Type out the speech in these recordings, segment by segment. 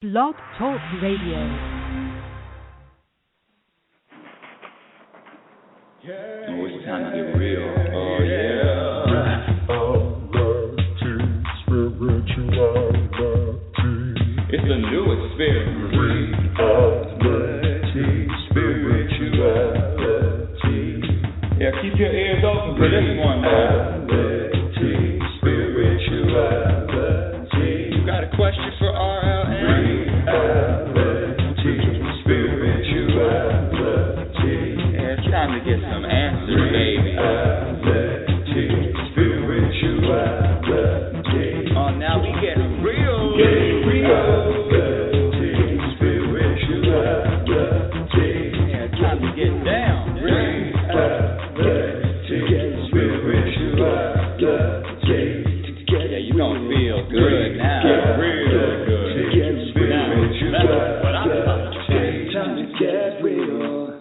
Blog Talk Radio. Oh, it's time to get real. Oh, yeah. It's a new experience. Spirituality. Yeah, keep your ears open for this one now. Spirituality. You got a question for RLN? Spirituality. Yeah, it's time to get some answers, baby. Spirituality. Oh, now we get real. Yeah, it's time to get down. Yeah, you gonna feel good now. Real good. That's what I'm talking about. Time to get real.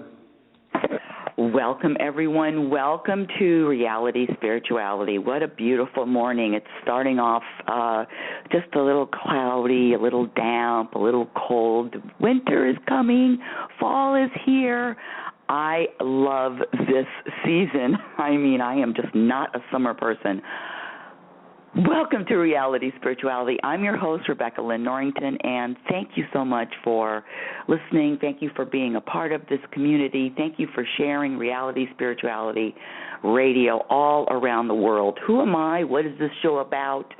Welcome, everyone. Welcome to Reality Spirituality. What a beautiful morning. It's starting off just a little cloudy, a little damp, a little cold. Winter is coming. Fall is here. I love this season. I mean, I am just not a summer person. Welcome to Reality Spirituality. I'm your host, Rebecca Lynn Norrington, and thank you so much for listening. Thank you for being a part of this community. Thank you for sharing Reality Spirituality radio all around the world. Who am I? What is this show about?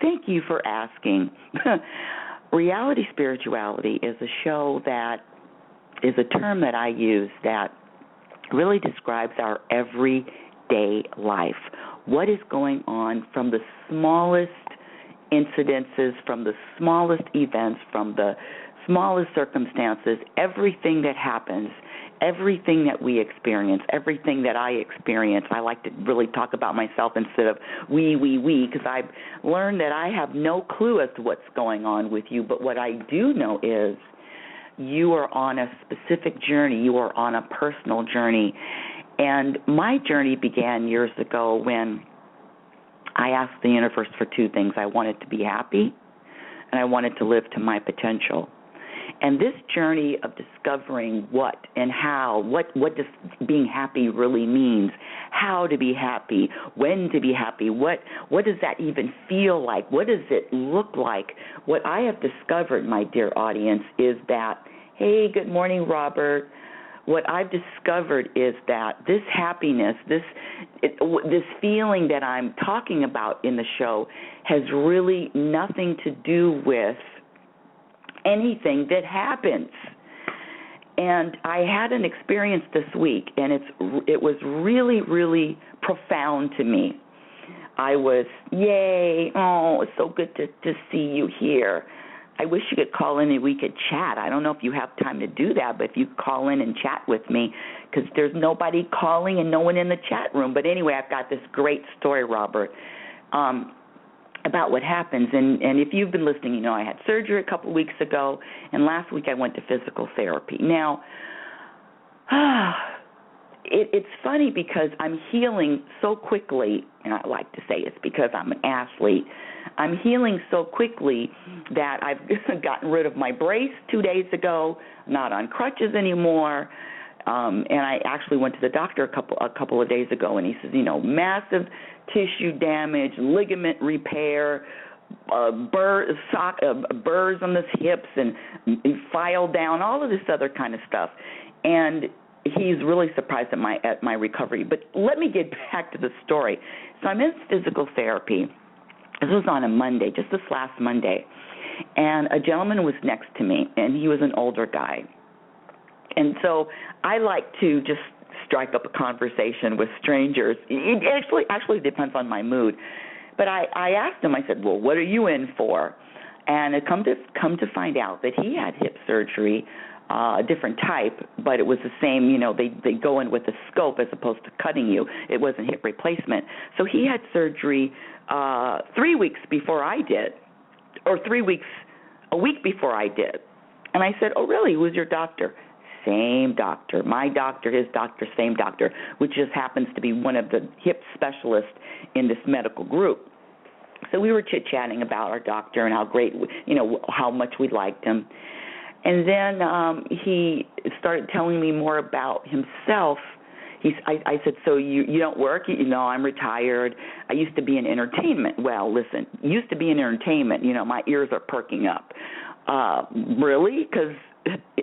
Thank you for asking. Reality Spirituality is a show that is a term that I use that really describes our everyday life. What is going on from the smallest incidences, from the smallest events, from the smallest circumstances, everything that happens, everything that we experience, everything that I experience. I like to really talk about myself instead of we, because I've learned that I have no clue as to what's going on with you, but what I do know is you are on a specific journey. You are on a personal journey. And my journey began years ago when I asked the universe for two things. I wanted to be happy, and I wanted to live to my potential. And this journey of discovering what and how, what does being happy really means, how to be happy, when to be happy, what does that even feel like, what does it look like? What I have discovered, my dear audience, is that, hey, good morning, Robert. What I've discovered is that this happiness, this feeling that I'm talking about in the show has really nothing to do with anything that happens. And I had an experience this week, and it was really, really profound to me. I was, yay, oh, it's so good to see you here. I wish you could call in and we could chat. I don't know if you have time to do that, but if you call in and chat with me, because there's nobody calling and no one in the chat room. But anyway, I've got this great story, Robert, about what happens. And if you've been listening, you know I had surgery a couple of weeks ago, and last week I went to physical therapy. Now, it's funny because I'm healing so quickly, and I like to say it's because I'm an athlete. I'm healing so quickly that I've gotten rid of my brace 2 days ago, not on crutches anymore, and I actually went to the doctor a couple of days ago, and he says, massive tissue damage, ligament repair, burrs on the hips, and file down, all of this other kind of stuff, and he's really surprised at my recovery. But let me get back to the story. So I'm in physical therapy. This was on a Monday, just this last Monday, and a gentleman was next to me, and he was an older guy. And so I like to just strike up a conversation with strangers. It actually depends on my mood. But I asked him, I said, well, what are you in for? And it come to find out that he had hip surgery, a different type, but it was the same, they go in with a scope as opposed to cutting you. It wasn't hip replacement. So he had surgery 3 weeks before I did, or a week before I did. And I said, oh, really? Who's your doctor? Same doctor. My doctor, his doctor, same doctor, which just happens to be one of the hip specialists in this medical group. So we were chit-chatting about our doctor and how great, how much we liked him. And then he started telling me more about himself. I said, so you don't work? No, I'm retired. I used to be in entertainment. Well, listen, used to be in entertainment. My ears are perking up. Really? Because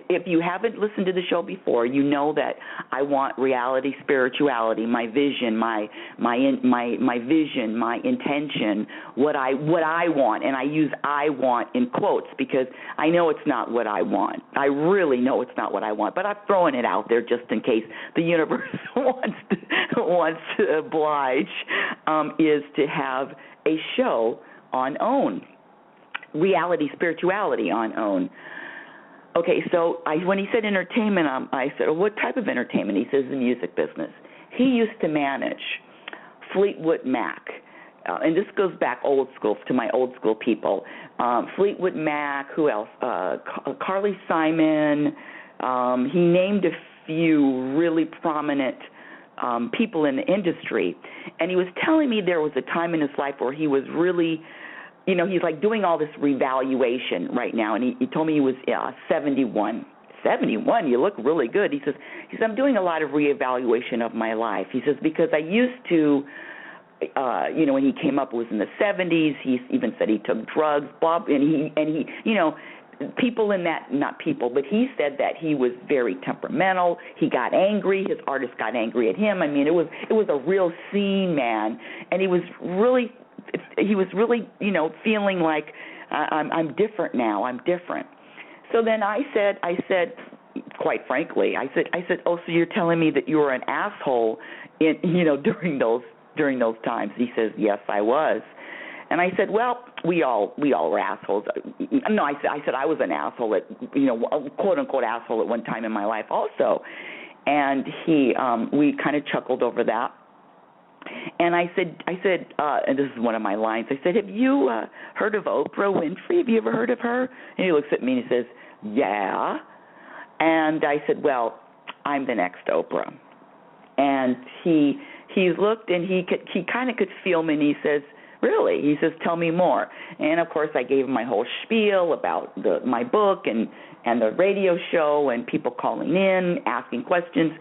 if you haven't listened to the show before, you know that I want reality spirituality, my vision, my vision, my intention, what I want, and I use "I want" in quotes because I know it's not what I want. I really know it's not what I want, but I'm throwing it out there just in case the universe wants to oblige. Is to have a show on OWN, reality spirituality on OWN. Okay, so when he said entertainment, I said, well, what type of entertainment? He says the music business. He used to manage Fleetwood Mac, and this goes back old school to my old school people. Fleetwood Mac, who else? Carly Simon. He named a few really prominent people in the industry, and he was telling me there was a time in his life where he was really, he's like doing all this revaluation right now, and he told me he was 71. 71, you look really good. He says, I'm doing a lot of reevaluation of my life. He says, because I used to, when he came up, it was in the 70s. He even said he took drugs, and he, people in that, not people, but he said that he was very temperamental. He got angry. His artist got angry at him. I mean, it was a real scene, man, and he was really, feeling like I'm different now. I'm different. So then I said, quite frankly, I said, oh, so you're telling me that you were an asshole during those times? He says, yes, I was. And I said, well, we all were assholes. No, I said I was an asshole at, quote unquote asshole at one time in my life also. And we kind of chuckled over that. And I said, and this is one of my lines, I said, have you heard of Oprah Winfrey? Have you ever heard of her? And he looks at me and he says, yeah. And I said, well, I'm the next Oprah. And he looked and he kind of could feel me, and he says, really? He says, tell me more. And, of course, I gave him my whole spiel about my book and the radio show and people calling in, asking questions.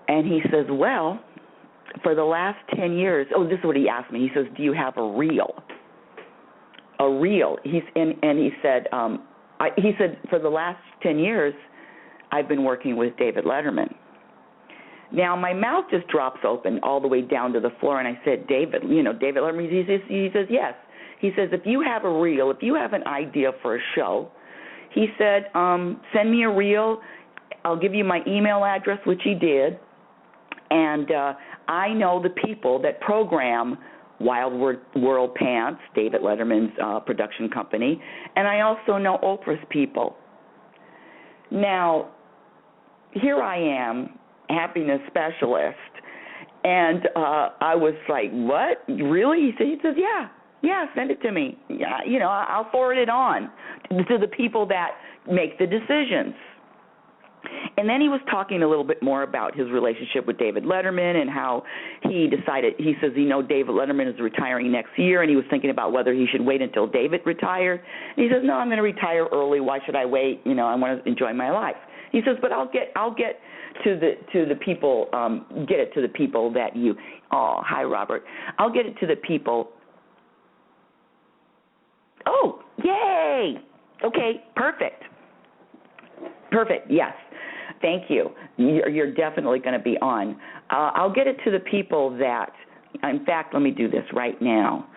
And he says, well, for the last 10 years, this is what he asked me. He says, do you have a reel? A reel. He said, for the last 10 years, I've been working with David Letterman. Now, my mouth just drops open all the way down to the floor, and I said, David Letterman, he says, yes. He says, if you have a reel, if you have an idea for a show, he said, send me a reel. I'll give you my email address, which he did, and I know the people that program Wild World Pants, David Letterman's production company, and I also know Oprah's people. Now, here I am, happiness specialist, and I was like, what? Really? He says, yeah, send it to me. Yeah, I'll forward it on to the people that make the decisions. And then he was talking a little bit more about his relationship with David Letterman and how he decided, he says, David Letterman is retiring next year, and he was thinking about whether he should wait until David retired. And he says, no, I'm going to retire early. Why should I wait? I want to enjoy my life. He says, but I'll get to the people, get it to the people that you, oh, hi, Robert. I'll get it to the people. Oh, yay. Okay, perfect, yes. Thank you. You're definitely going to be on. I'll get it to the people that, in fact, let me do this right now.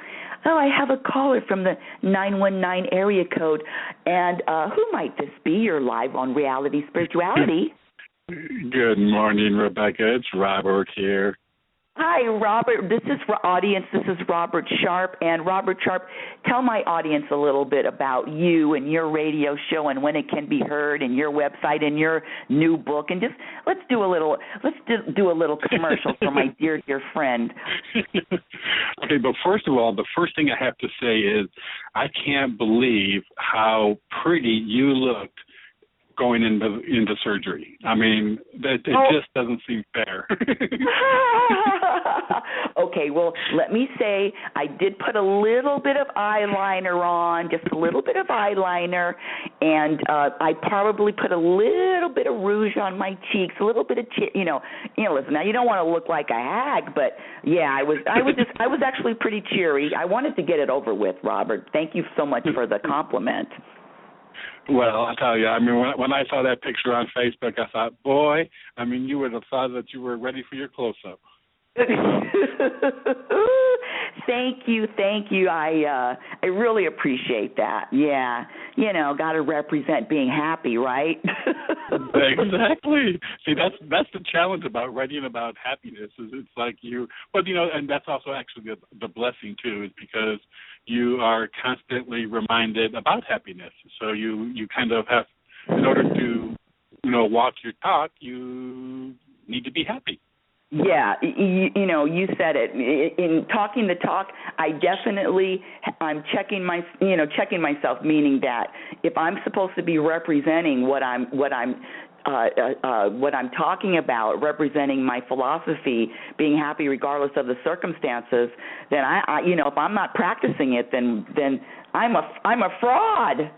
Oh, I have a caller from the 919 area code. And who might this be? You're live on Reality Spirituality. Good morning, Rebecca. It's Robert here. Hi, Robert. This is audience. This is Robert Sharp. And Robert Sharp, tell my audience a little bit about you and your radio show and when it can be heard, and your website and your new book. And just let's do a little commercial for my dear friend. Okay, but first of all, the first thing I have to say is I can't believe how pretty you looked going into surgery. I mean, it just doesn't seem fair. Okay, well, let me say I did put a little bit of eyeliner on, just a little bit of eyeliner, and I probably put a little bit of rouge on my cheeks, a little bit of, listen, now you don't want to look like a hag, but yeah, I was actually pretty cheery. I wanted to get it over with, Robert. Thank you so much for the compliment. Well, I'll tell you, I mean, when I saw that picture on Facebook, I thought, boy, I mean, you would have thought that you were ready for your close-up. Thank you. I really appreciate that. Yeah, got to represent being happy, right? Exactly. See, that's the challenge about writing about happiness. Is it's like and that's also actually the blessing too, is because you are constantly reminded about happiness. So you kind of have, in order to walk your talk, you need to be happy. Yeah, you said it. In talking the talk, I'm checking myself, meaning that if I'm supposed to be representing what I'm talking about, representing my philosophy, being happy regardless of the circumstances, then I if I'm not practicing it, then I'm a fraud.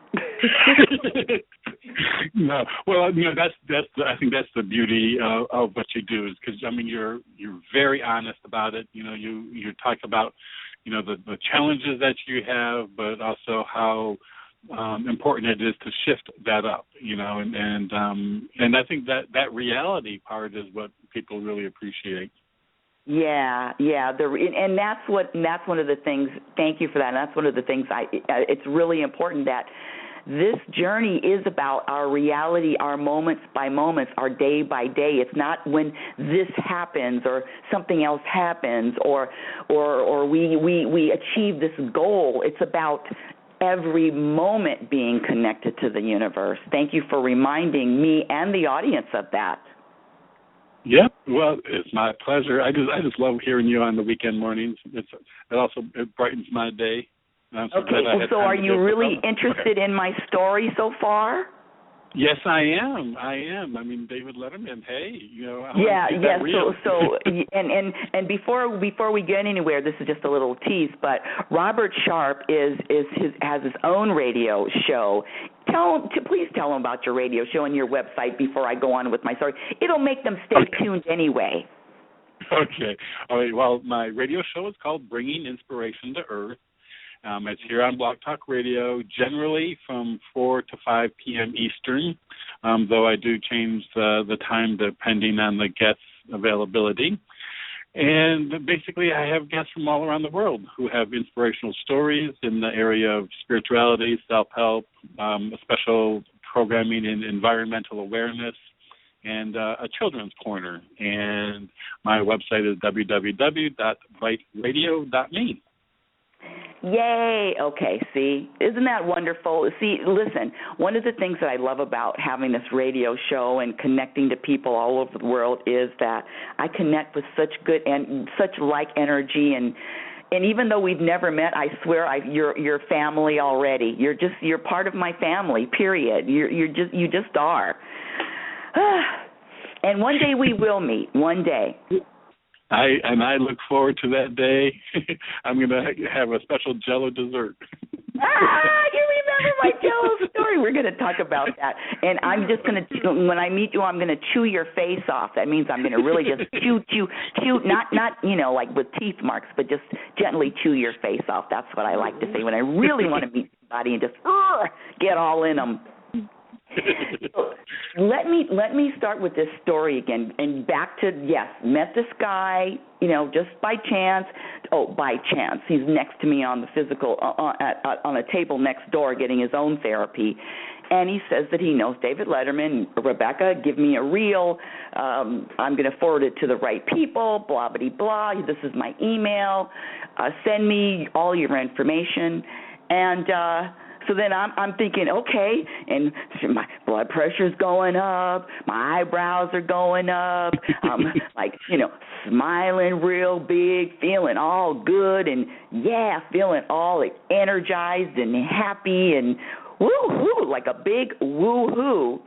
No, well, that's I think that's the beauty of what you do, is because you're very honest about it. You talk about the challenges that you have, but also how important it is to shift that up. And I think that reality part is what people really appreciate. Yeah, and that's one of the things. Thank you for that. And that's one of the things it's really important that this journey is about our reality, our moments by moments, our day by day. It's not when this happens or something else happens or we achieve this goal. It's about every moment being connected to the universe. Thank you for reminding me and the audience of that. Yep. Well, it's my pleasure. I just love hearing you on the weekend mornings. It brightens my day. Okay. So are you really interested in my story so far? Yes, I am. I mean, David Letterman. Hey, Yeah. So, and before we get anywhere, this is just a little tease. But Robert Sharp has his own radio show. Please tell them about your radio show and your website before I go on with my story. It'll make them stay tuned anyway. Okay. All right. Well, my radio show is called Bringing Inspiration to Earth. It's here on Blog Talk Radio, generally from 4 to 5 p.m. Eastern, though I do change the time depending on the guest's availability. And basically, I have guests from all around the world who have inspirational stories in the area of spirituality, self-help, special programming in environmental awareness, and a children's corner. And my website is www.biteradio.me. Yay. Okay, see, isn't that wonderful? See, listen, one of the things that I love about having this radio show and connecting to people all over the world is that I connect with such good and such like energy, and even though we've never met, I swear you're family already. You're part of my family, period. You just are. And one day we will meet, one day. I look forward to that day. I'm going to have a special Jell-O dessert. You remember my Jell-O story? We're going to talk about that. And I'm just going to, when I meet you, I'm going to chew your face off. That means I'm going to really just chew, not like with teeth marks, but just gently chew your face off. That's what I like to say when I really want to meet somebody and just get all in them. So let me start with this story again, and back to, met this guy, just by chance. By chance, he's next to me on the physical, on a table next door getting his own therapy, and he says that he knows David Letterman. Rebecca, give me a reel. I'm going to forward it to the right people, blah, blah, blah. This is my email. Send me all your information. And so then I'm thinking, okay, and my blood pressure's going up, my eyebrows are going up, I'm smiling real big, feeling all good, and feeling all energized and happy and woo-hoo, like a big woo-hoo.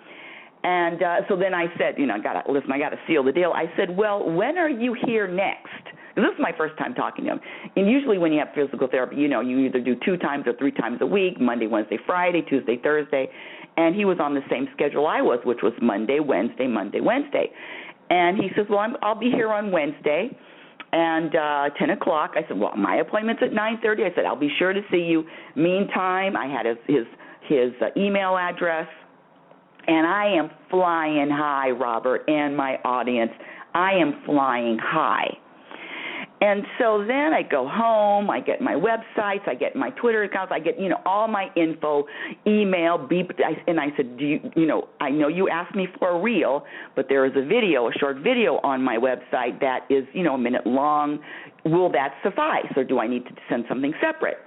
And so then I said, I got to seal the deal. I said, well, when are you here next? This is my first time talking to him. And usually when you have physical therapy, you either do 2 times or 3 times a week, Monday, Wednesday, Friday, Tuesday, Thursday. And he was on the same schedule I was, which was Monday, Wednesday, Monday, Wednesday. And he says, well, I'll be here on Wednesday and 10 o'clock. I said, well, my appointment's at 9:30. I said, I'll be sure to see you. Meantime, I had his email address. And I am flying high, Robert, and my audience. I am flying high. And so then I go home, I get my websites, I get my Twitter accounts, I get, all my info, email, and I said, I know you asked me for a reel, but there is a short video on my website that is, a minute long. Will that suffice, or do I need to send something separate?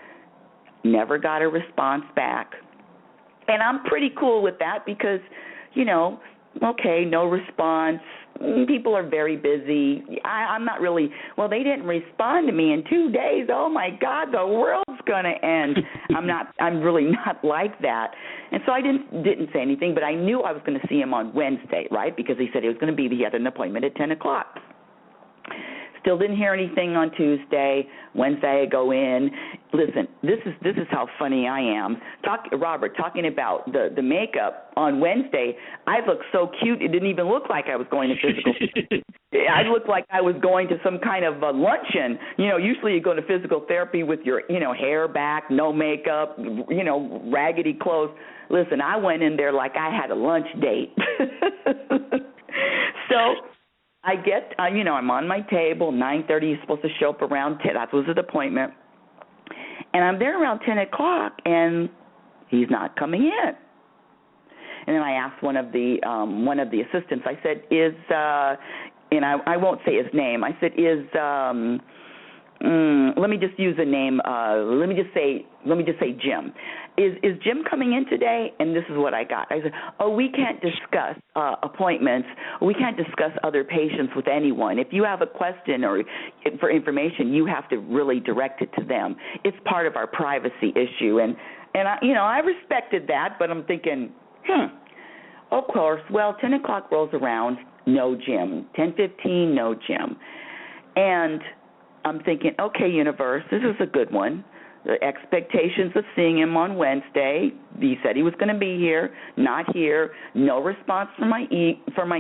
Never got a response back. And I'm pretty cool with that because, okay, no response. People are very busy. I'm not really, well, they didn't respond to me in 2 days. Oh, my God, the world's going to end. I'm really not like that. And so I didn't say anything, but I knew I was going to see him on Wednesday, right, because he said he was going to he had an appointment at 10 o'clock. Still didn't hear anything on Tuesday. Wednesday, I go in. Listen, this is how funny I am. Robert, talking about the makeup on Wednesday, I looked so cute. It didn't even look like I was going to physical. I looked like I was going to some kind of a luncheon. Usually you go to physical therapy with your, hair back, no makeup, raggedy clothes. Listen, I went in there like I had a lunch date. So I get, I'm on my table, 9:30, he's supposed to show up around 10. That was his appointment. And I'm there around 10 o'clock, and he's not coming in. And then I asked one of the assistants, I said, and I won't say his name, I said, let me just use a name, let me just say Jim. Is Jim coming in today? And this is what I got. I said, we can't discuss appointments. We can't discuss other patients with anyone. If you have a question or for information, you have to really direct it to them. It's part of our privacy issue. And I respected that, but I'm thinking, of course, well, 10 o'clock rolls around, no Jim. 10:15, no Jim. And I'm thinking, okay, universe, this is a good one. The expectations of seeing him on Wednesday. He said he was going to be here, not here. No response from my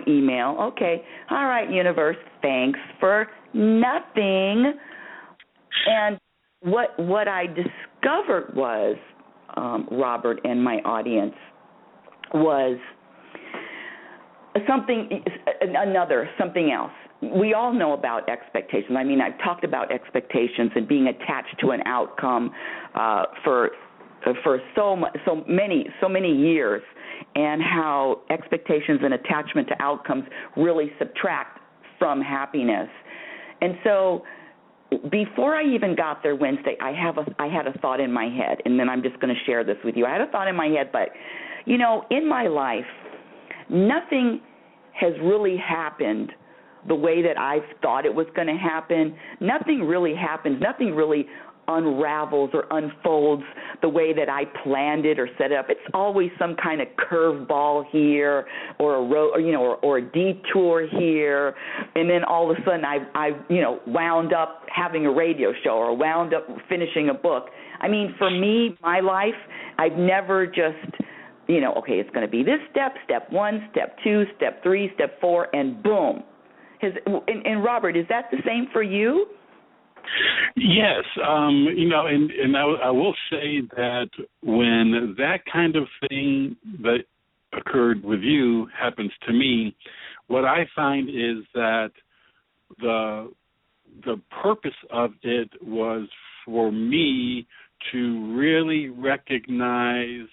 email. Okay, all right, universe, thanks for nothing. And what I discovered was, Robert and my audience, was something else. We all know about expectations. I mean, I've talked about expectations and being attached to an outcome for so many years, and how expectations and attachment to outcomes really subtract from happiness. And so, before I even got there Wednesday, I had a thought in my head, and then I'm just going to share this with you. I had a thought in my head, but in my life, nothing has really happened the way that I thought it was going to happen. Nothing really happens. Nothing really unravels or unfolds the way that I planned it or set it up. It's always some kind of curveball here, or a detour here, and then all of a sudden I wound up having a radio show or wound up finishing a book. I mean, for me, my life, I've never just, okay, it's going to be this step 1, step 2, step 3, step 4, and boom. And Robert, is that the same for you? Yes, and I will say that when that kind of thing that occurred with you happens to me, what I find is that the purpose of it was for me to really recognize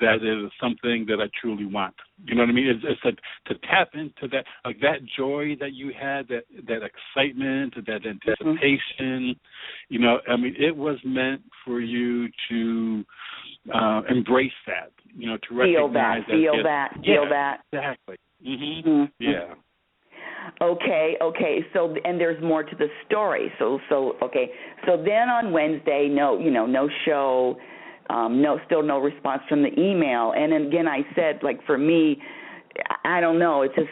that it is something that I truly want. You know what I mean? It's like to tap into that, like that joy that you had, that excitement, that anticipation. It was meant for you to embrace that. To recognize feel that. Exactly. Mm-hmm. Mm-hmm. Yeah. Okay. So, and there's more to the story. So then on Wednesday, no show, still no response from the email. And then again, I said, like, for me, I don't know. It's just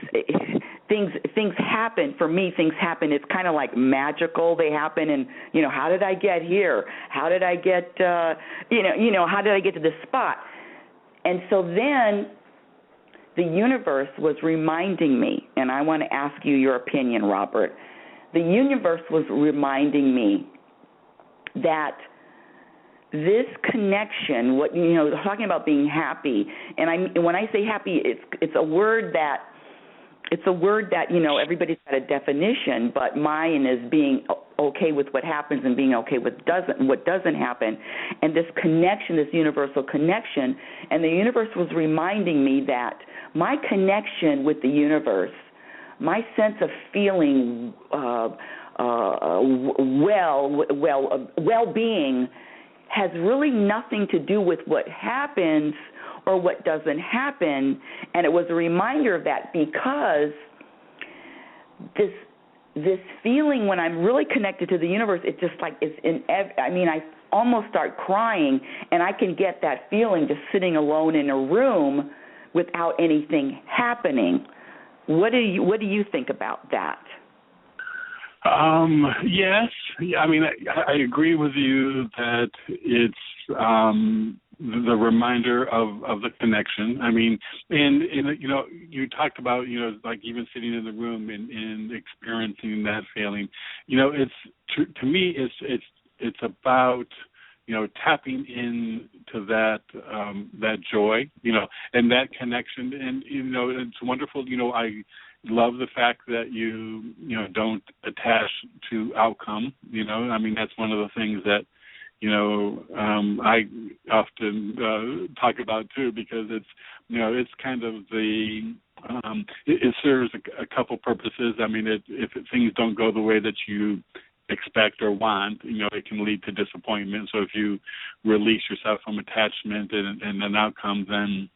things happen. For me, things happen. It's kind of like magical. They happen, and how did I get here? How did I get? How did I get to this spot? And so then the universe was reminding me, and I want to ask you your opinion, Robert. The universe was reminding me that this connection, talking about being happy, and when I say happy, it's a word that everybody's got a definition, but mine is being okay with what happens and being okay with what doesn't happen, and this connection, this universal connection, and the universe was reminding me that my connection with the universe, my sense of feeling well-being, has really nothing to do with what happens or what doesn't happen. And it was a reminder of that, because this feeling when I'm really connected to the universe, it's just like I almost start crying, and I can get that feeling just sitting alone in a room without anything happening. What do you think about that? Yes. I agree with you that it's the reminder of the connection. You talked about, like even sitting in the room and experiencing that feeling. It's to me, it's about tapping into that joy, and that connection, and it's wonderful. I love the fact that you don't attach to outcome. That's one of the things that I often talk about too, because it's kind of it serves a couple purposes. If things don't go the way that you expect or want, it can lead to disappointment. So if you release yourself from attachment and an outcome, then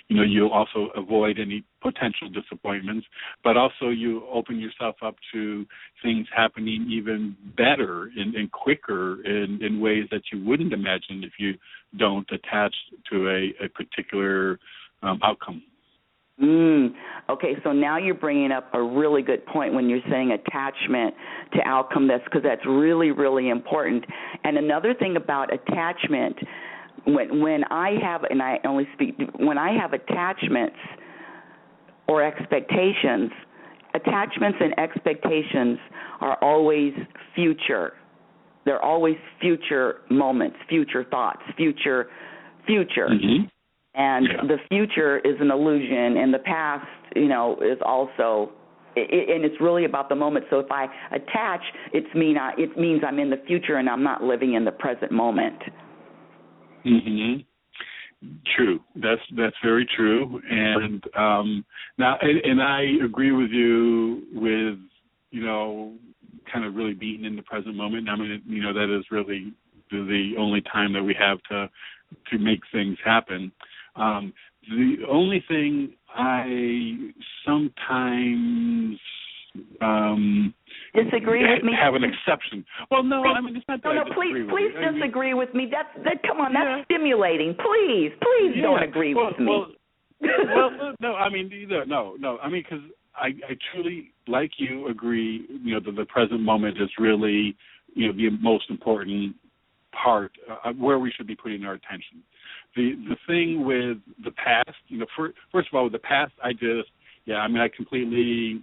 you'll also avoid any potential disappointments, but also you open yourself up to things happening even better and quicker in ways that you wouldn't imagine if you don't attach to a particular outcome. Okay, so now you're bringing up a really good point when you're saying attachment to outcome, because that's really, really important. And another thing about attachment, when I have attachments or expectations, attachments and expectations are always future. They're always future moments, future thoughts, future. Mm-hmm. And the future is an illusion, and the past, is also, and it's really about the moment. So if I attach, it means I'm in the future and I'm not living in the present moment. Mm-hmm. True. That's very true. And now, and I agree with you with kind of really being in the present moment. That is really the only time that we have to make things happen. The only thing I sometimes disagree with me. Have an exception. Well, no, it's not that. No, please disagree with me. Come on, that's stimulating. Please don't agree with me. No. Because I truly, like you, agree. That the present moment is really, the most important part where we should be putting our attention. The thing with the past, first of all, with the past, I completely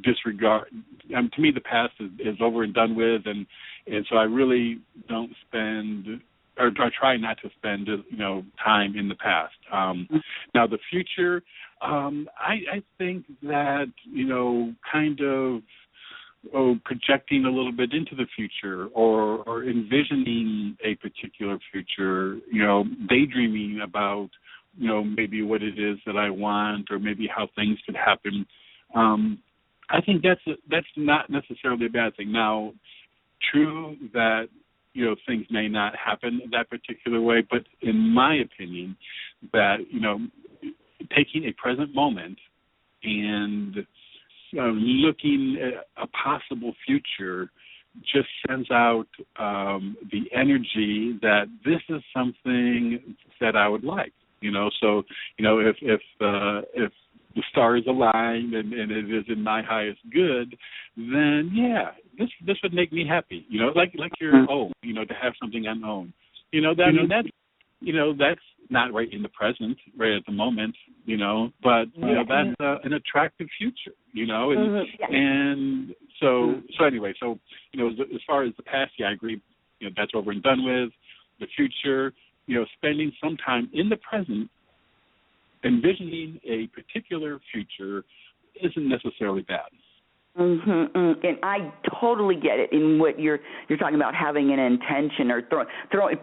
disregard. To me, the past is over and done with, and so I really don't spend, or I try not to spend, time in the past. Now, the future, I think that kind of projecting a little bit into the future, or envisioning a particular future, daydreaming about, maybe what it is that I want, or maybe how things could happen. I think that's not necessarily a bad thing. Now, true that things may not happen that particular way, but in my opinion, that taking a present moment and looking at a possible future just sends out the energy that this is something that I would like. So, if the stars aligned and it is in my highest good, then this would make me happy. Like your own, to have something unowned. That's not right in the present, right at the moment, but that's an attractive future, and so anyway, as far as the past, I agree, that's over and done with. The future, spending some time in the present, envisioning a particular future isn't necessarily bad. And I totally get it in what you're talking about, having an intention or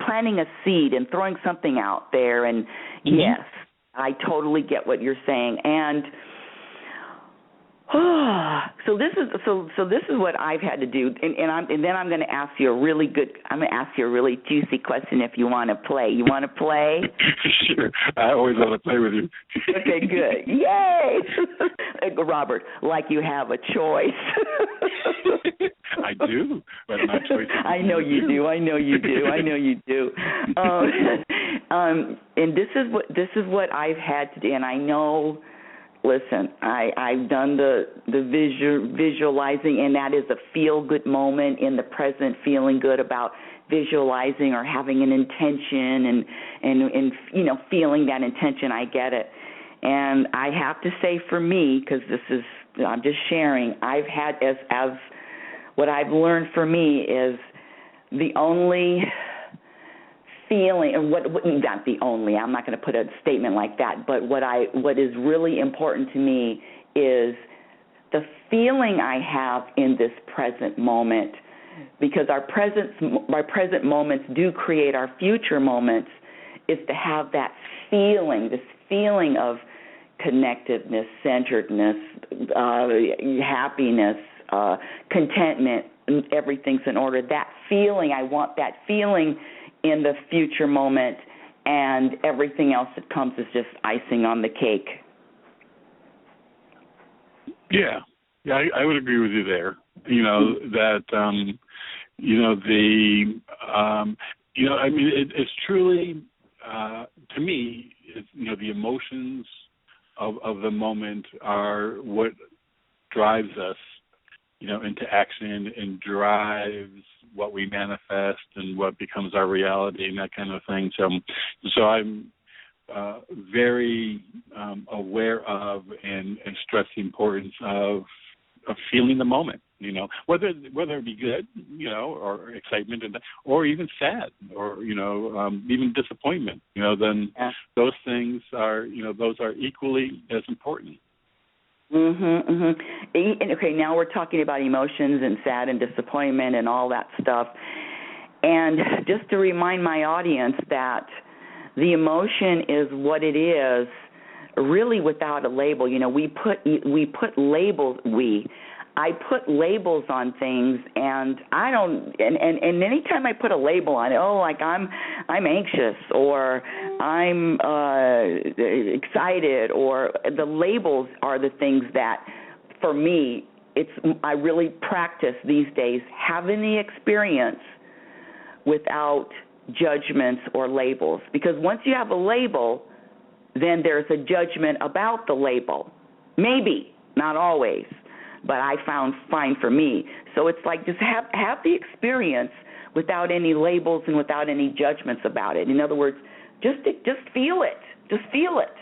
planting a seed and throwing something out there. And yes, I totally get what you're saying. And so this is what I've had to do. And then I'm going to ask you a really juicy question if you want to play. You want to play? Sure. I always want to play with you. Okay, good. Yay! Robert, like you have a choice. I do, but my choice. I know you do. And this is what I've had to do, and I know. Listen, I've done the visualizing, and that is a feel-good moment in the present, feeling good about visualizing or having an intention and feeling that intention. I get it. And I have to say for me, because I'm just sharing, I've had as what I've learned for me is the only feeling, and not the only, I'm not going to put a statement like that, but what is really important to me is the feeling I have in this present moment, because our present moments do create our future moments, is to have that feeling, this feeling of connectedness, centeredness, happiness, contentment, everything's in order. That feeling, I want that feeling in the future moment, and everything else that comes is just icing on the cake. Yeah, I would agree with you there. It's truly, to me, the emotions of the moment are what drives us, into action and drives what we manifest and what becomes our reality and that kind of thing. So I'm very aware of and stress the importance of feeling the moment, whether it be good, or excitement, or even sad, or even disappointment, then those things are, those are equally as important. Okay, now we're talking about emotions and sad and disappointment and all that stuff. And just to remind my audience that the emotion is what it is, really without a label. We put labels. I put labels on things, and I don't. And anytime I put a label on it, like I'm anxious, or I'm excited, or the labels are the things that, for me, I really practice these days having the experience without judgments or labels. Because once you have a label, then there's a judgment about the label. Maybe, not always, but I find for me. So it's like just have the experience without any labels and without any judgments about it. In other words, just feel it. Just feel it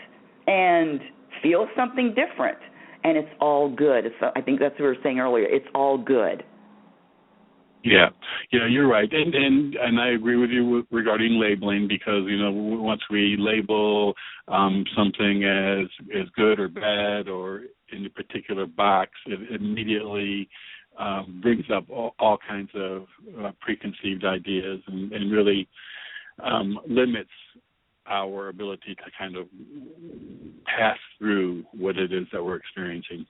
and feel something different, and it's all good. I think that's what we were saying earlier. It's all good. Yeah, you're right, and I agree with you regarding labeling, because once we label something as good or bad or in a particular box, it immediately brings up all kinds of preconceived ideas and really limits our ability to kind of pass through what it is that we're experiencing.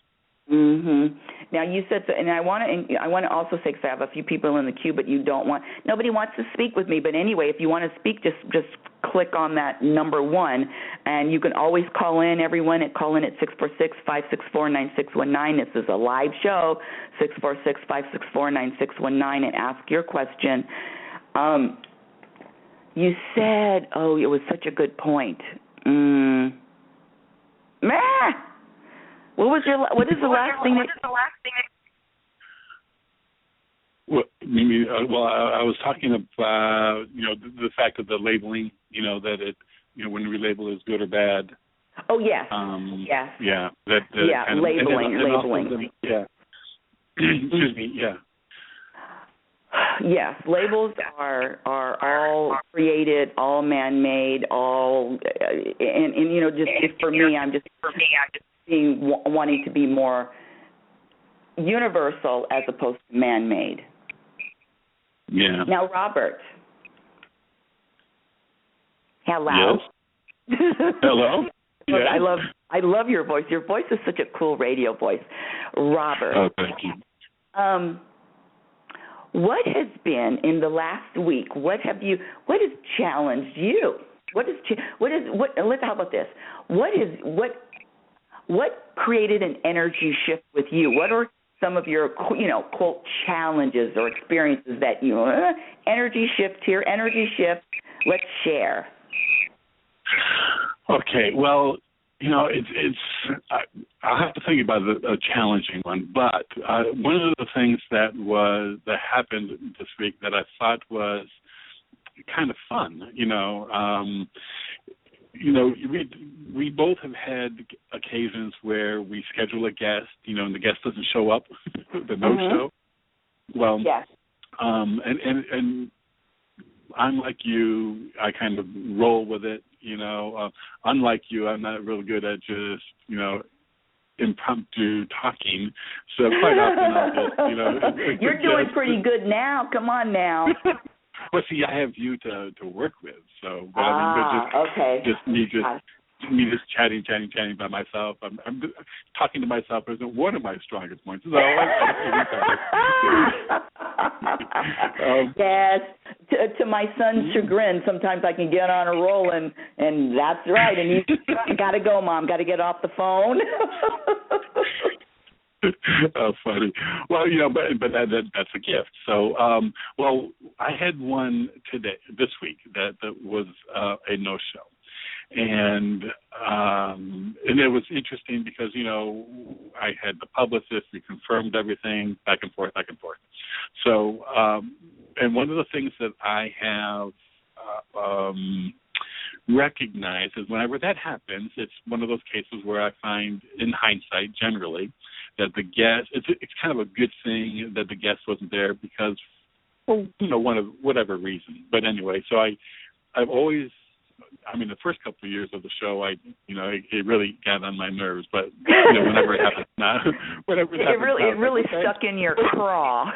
Now you said, and I want to also say, because I have a few people in the queue, but nobody wants to speak with me. But anyway, if you want to speak, just click on that number 1, and you can always call in. Everyone, call in at 646-564-9619. This is a live show, 646-564-9619, and ask your question. You said, it was such a good point. What is the last thing? Well, I was talking about, the fact of the labeling, that it, when we label is good or bad. Oh, yes. Yes. Yeah. Kind of, labeling. Yeah. Excuse me. Yeah. Yes, labels are all created, all man-made, all, and just for me, I'm just wanting to be more universal as opposed to man-made. Yeah. Now, Robert. Hello. Yes. Hello. Look, Yes. I love your voice. Your voice is such a cool radio voice, Robert. Oh, thank you. What has been in the last week? What has challenged you? How about this? What created an energy shift with you? What are some of your, quote, challenges or experiences that energy shift here, energy shift? Let's share. Okay, well, it's I'll have to think about a challenging one, but one of the things that happened this week that I thought was kind of fun, we both have had occasions where we schedule a guest, and the guest doesn't show up, the no-show. Well, yes. And I'm like you, I kind of roll with it, unlike you, I'm not real good at just, impromptu talking. So quite often I'll just, You're doing pretty good now. Come on now. Well, see, I have you to work with, so okay. Just me chatting by myself. I'm talking to myself isn't one of my strongest points. So yes, to my son's chagrin, sometimes I can get on a roll, and that's right. And he's got to go, Mom. Got to get off the phone. Oh, funny. Well, but that's a gift. So, I had one this week that was a no-show. And it was interesting because, I had the publicist, we confirmed everything, back and forth. So, and one of the things that I have recognized is whenever that happens, it's one of those cases where I find, in hindsight, generally, that the guest, it's kind of a good thing that the guest wasn't there because, one of whatever reason. But anyway, so I've always, the first couple of years of the show, it really got on my nerves. But whenever it happens now, it really stuck in your craw.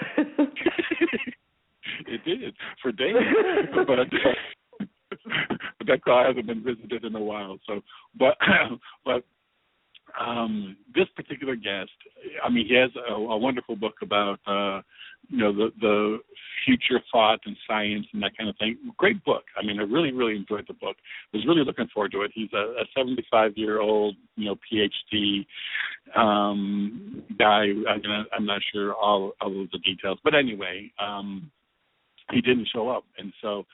It did for days, but that craw hasn't been visited in a while. So, but this particular guest, he has a wonderful book about the future thought and science and that kind of thing. Great book. I really, really enjoyed the book. Was really looking forward to it. He's a 75-year-old, PhD guy. I'm not sure all of the details, but anyway, he didn't show up, and so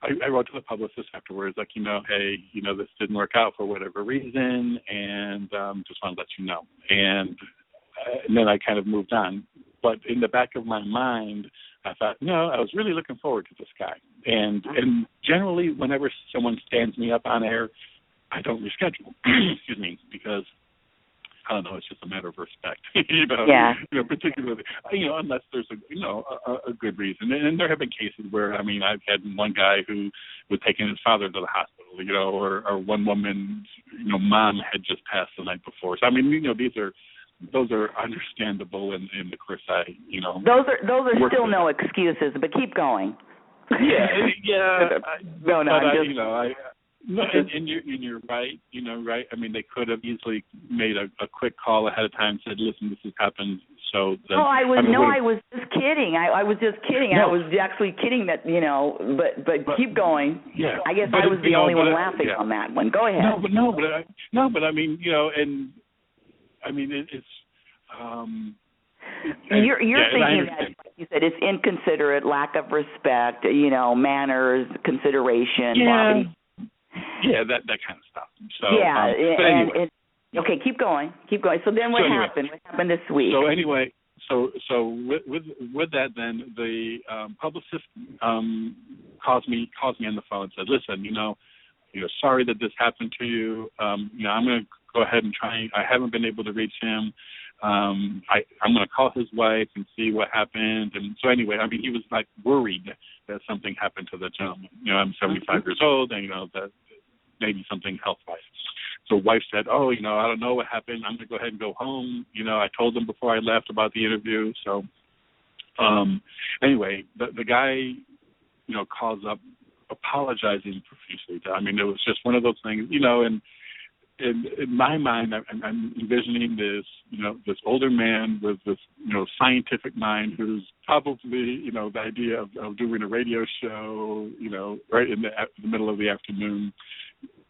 I wrote to the publicist afterwards, like, hey, this didn't work out for whatever reason, and just want to let you know. And then I kind of moved on. But in the back of my mind, I thought, no, I was really looking forward to this guy. And generally, whenever someone stands me up on air, I don't reschedule. Excuse me, because I don't know, it's just a matter of respect. Yeah. Particularly, unless there's a good reason. And there have been cases where, I've had one guy who was taking his father to the hospital, or one woman's, mom had just passed the night before. So those are understandable, and of course those are still no excuses, but keep going. Yeah. No, and you're right. Right. They could have easily made a quick call ahead of time, said, "Listen, this has happened." So I was just kidding. I was just kidding. No. I was actually kidding that But keep going. Yeah. I guess I was the only one laughing on that one. Go ahead. It's. You're thinking that, like you said, it's inconsiderate, lack of respect, manners, consideration. Yeah. Yeah, that kind of stuff. So yeah, but anyway. Okay, keep going. So then what happened? What happened this week? So anyway, so with that, then the publicist calls me on the phone and said, "Listen, sorry that this happened to you. I'm going to go ahead and try. I haven't been able to reach him. I'm going to call his wife and see what happened." And so anyway, I mean, he was like worried that something happened to the gentleman. I'm 75 years old, and that maybe something health-wise. So wife said, "Oh, I don't know what happened. I'm going to go ahead and go home. I told them before I left about the interview." So anyway, the guy, calls up apologizing profusely. I mean, it was just one of those things, and in my mind, I'm envisioning this older man with this, scientific mind who's probably, the idea of doing a radio show, right in the middle of the afternoon.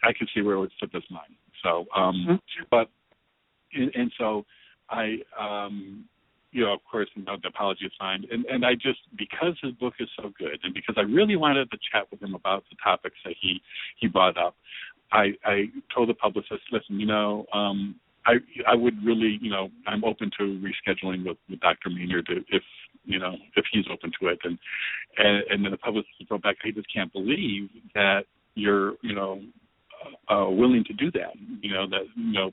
I could see where it would fit this mind. So, but, and so I, of course, the apology is signed. And I just, because his book is so good and because I really wanted to chat with him about the topics that he brought up, I told the publicist, "Listen, I would really, I'm open to rescheduling with Dr. Maynard if he's open to it." And then the publicist wrote back, "I just can't believe that you're, willing to do that. That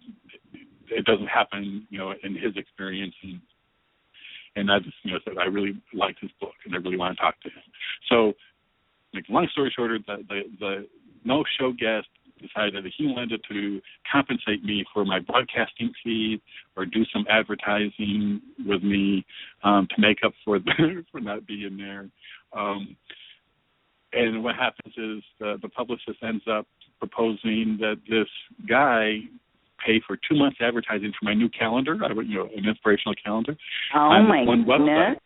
it doesn't happen, in his experience." And I just, said I really liked his book and I really want to talk to him. So, long story shorter, the no-show guest decided that he wanted to compensate me for my broadcasting fee or do some advertising with me to make up for not being there. And what happens is the publicist ends up proposing that this guy pay for 2 months advertising for my new calendar, an inspirational calendar. Oh, my one goodness.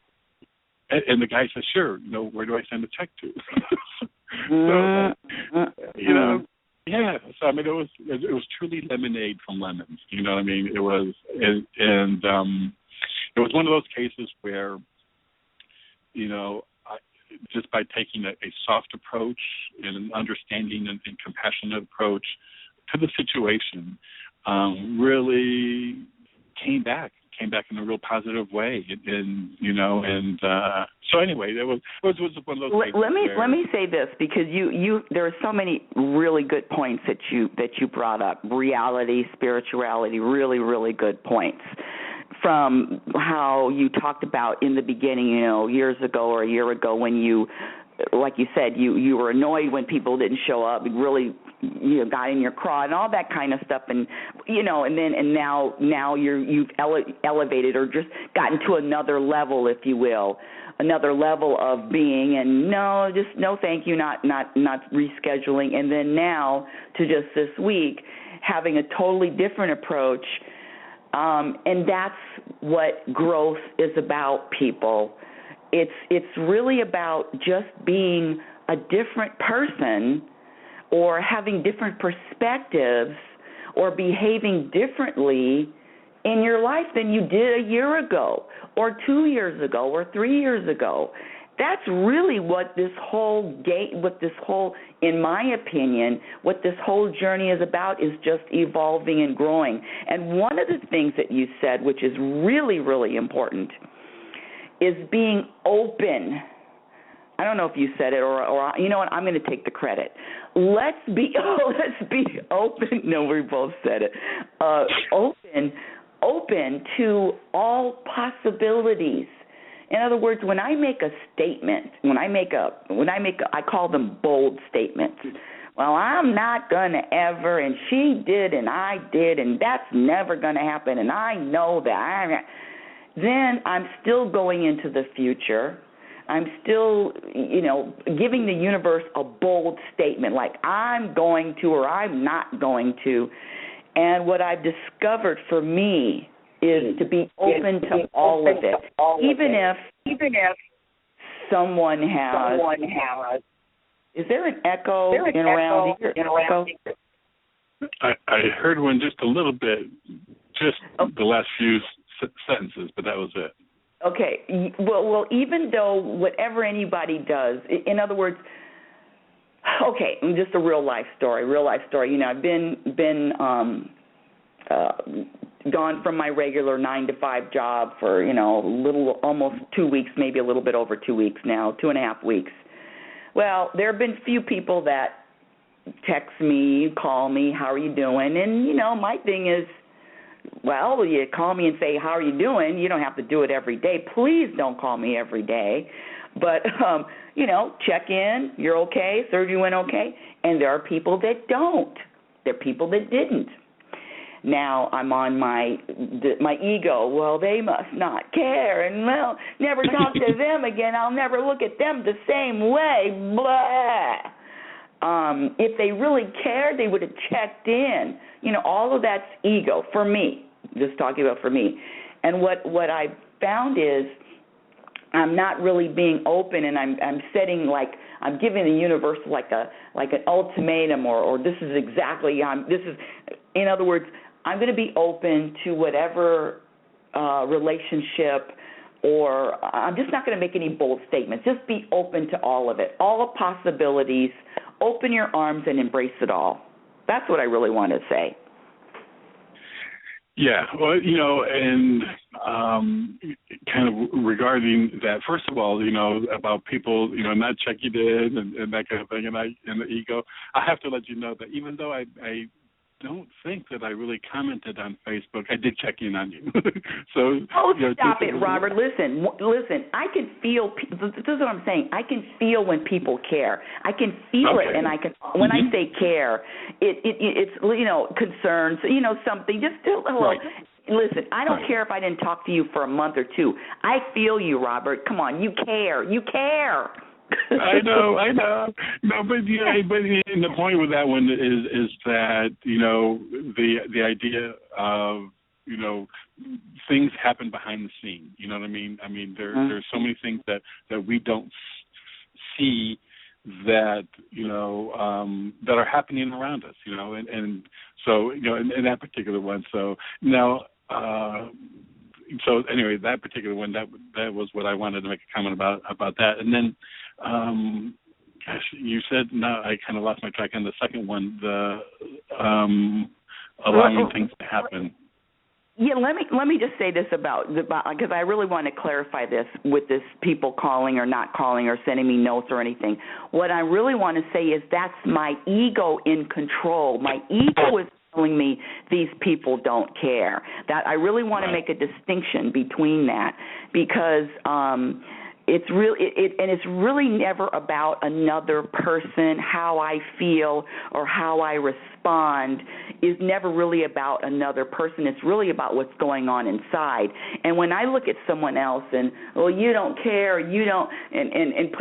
Website. And the guy says, "Sure, where do I send a check to?" Yeah. So I mean, it was truly lemonade from lemons. You know what I mean? It was, and it was one of those cases where, just by taking a soft approach and an understanding and compassionate approach to the situation, really came back in a real positive way, so anyway, it was one of those. Let me say this, because you there are so many really good points that you brought up. Reality, spirituality, really, really good points. From how you talked about in the beginning, years ago or a year ago, when you, like you said, you were annoyed when people didn't show up, really, got in your craw and all that kind of stuff, and now you've elevated or just gotten to another level, if you will, another level of being, and no thank you, not rescheduling, and then now to just this week having a totally different approach. And that's what growth is about, people. It's really about just being a different person or having different perspectives or behaving differently in your life than you did a year ago or 2 years ago or 3 years ago. That's really what this whole in my opinion, what this whole journey is about, is just evolving and growing. And one of the things that you said, which is really, really important, is being open. I don't know if you said it or you know what, I'm going to take the credit. Let's be open. No, we both said it. Open to all possibilities. In other words, when I make a statement, I call them bold statements. Well, I'm not going to ever, and she did, and I did, and that's never going to happen, and I know that. Then I'm still going into the future. I'm still, giving the universe a bold statement, like I'm going to or I'm not going to. And what I've discovered for me is to be open to all of it, even if someone has. Is there an echo around here? I heard one just a little bit, the last few sentences, but that was it. Okay. Well, even though whatever anybody does, in other words, Okay, just a real life story. I've been gone from my regular 9-to-5 job for, almost 2 weeks, maybe a little bit over 2 weeks now, 2.5 weeks. Well, there have been few people that text me, call me, how are you doing? And, my thing is, well, you call me and say, how are you doing? You don't have to do it every day. Please don't call me every day. But, check in, you're okay, serve you in okay. And there are people that don't. There are people that didn't. Now I'm on my ego. Well, they must not care, and never talk to them again. I'll never look at them the same way. Blah. If they really cared, they would have checked in. All of that's ego for me. Just talking about for me. And what I found is I'm not really being open, and I'm setting I'm giving the universe like an ultimatum, or this is exactly in other words. I'm going to be open to whatever relationship, or I'm just not going to make any bold statements. Just be open to all of it, all the possibilities. Open your arms and embrace it all. That's what I really want to say. Yeah, well, and kind of regarding that, first of all, about people, not checking in and that kind of thing, and the ego, I have to let you know that even though I don't think that I really commented on Facebook, I did check in on you. So, stop it, Robert. Listen. I can feel. This is what I'm saying. I can feel when people care. I can feel it, and I can. When I say care, it's concerns. Something. Just hello. Right. Listen, I don't care if I didn't talk to you for a month or two. I feel you, Robert. Come on, you care. You care. I know. No, but the point with that one is that the idea of things happen behind the scene. You know what I mean? I mean there's so many things that we don't see that that are happening around us. And so in that particular one. So now. So anyway, that particular one, that was what I wanted to make a comment about that. And then, you said, I kind of lost my track on the second one, the allowing things to happen. Yeah, let me just say this about because I really want to clarify this with this people calling or not calling or sending me notes or anything. What I really want to say is that's my ego in control. My ego is telling me these people don't care. That I really want to make a distinction between that, because it's really never about another person. How I feel or how I respond is never really about another person. It's really about what's going on inside. And when I look at someone else and, well, you don't care, you don't, and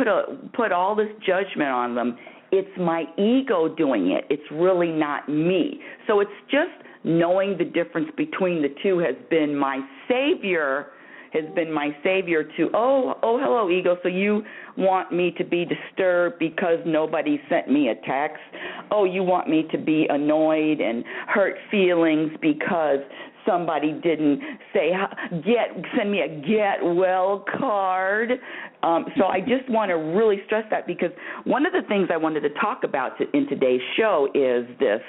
put all this judgment on them, it's my ego doing it. It's really not me. So it's just knowing the difference between the two has been my savior to, hello, ego, so you want me to be disturbed because nobody sent me a text? Oh, you want me to be annoyed and hurt feelings because somebody didn't send me a get well card? So I just want to really stress that, because one of the things I wanted to talk about in today's show is this.